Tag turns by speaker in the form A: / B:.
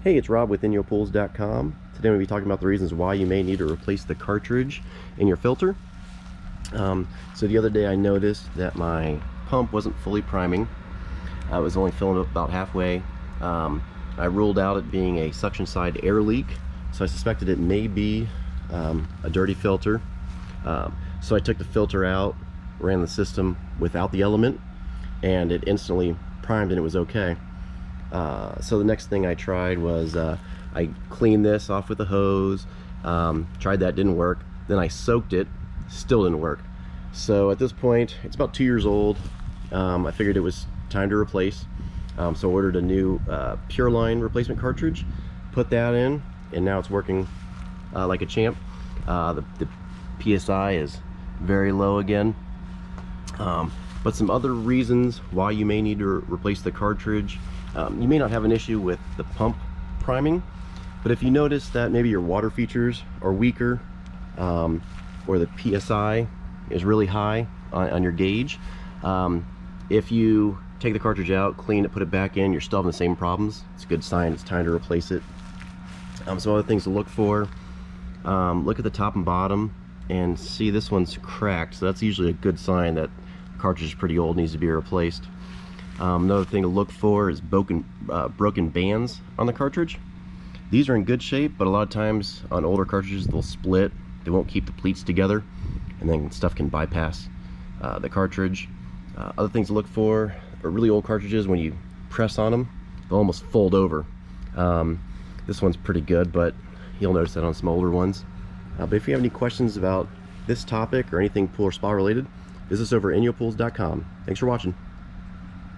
A: Hey, it's Rob with InyoPools.com. Today we'll be talking about the reasons why you may need to replace the cartridge in your filter. So the other day I noticed that my pump wasn't fully priming. I was only filling up about halfway. I ruled out it being a suction side air leak, so I suspected it may be a dirty filter. So I took the filter out, ran the system without the element, and it instantly primed and it was okay. So the next thing I tried was I cleaned this off with a hose, tried that, didn't work. Then I soaked it, still didn't work. So at this point, it's about 2 years old. I figured it was time to replace. So I ordered a new Pure Line replacement cartridge, put that in, and now it's working like a champ. The PSI is very low again. But some other reasons why you may need to replace the cartridge. You may not have an issue with the pump priming, but if you notice that maybe your water features are weaker, or the PSI is really high on your gauge, if you take the cartridge out, clean it, put it back in, you're still having the same problems, it's a good sign it's time to replace it. Some other things to look for, look at the top and bottom and see this one's cracked, so that's usually a good sign that the cartridge is pretty old, needs to be replaced. Another thing to look for is broken bands on the cartridge. These are in good shape, but a lot of times on older cartridges they'll split, they won't keep the pleats together, and then stuff can bypass the cartridge. Other things to look for are really old cartridges. When you press on them, they'll almost fold over. This one's pretty good, but you'll notice that on some older ones. But if you have any questions about this topic or anything pool or spa related, visit us over at InyoPools.com. Thanks for watching.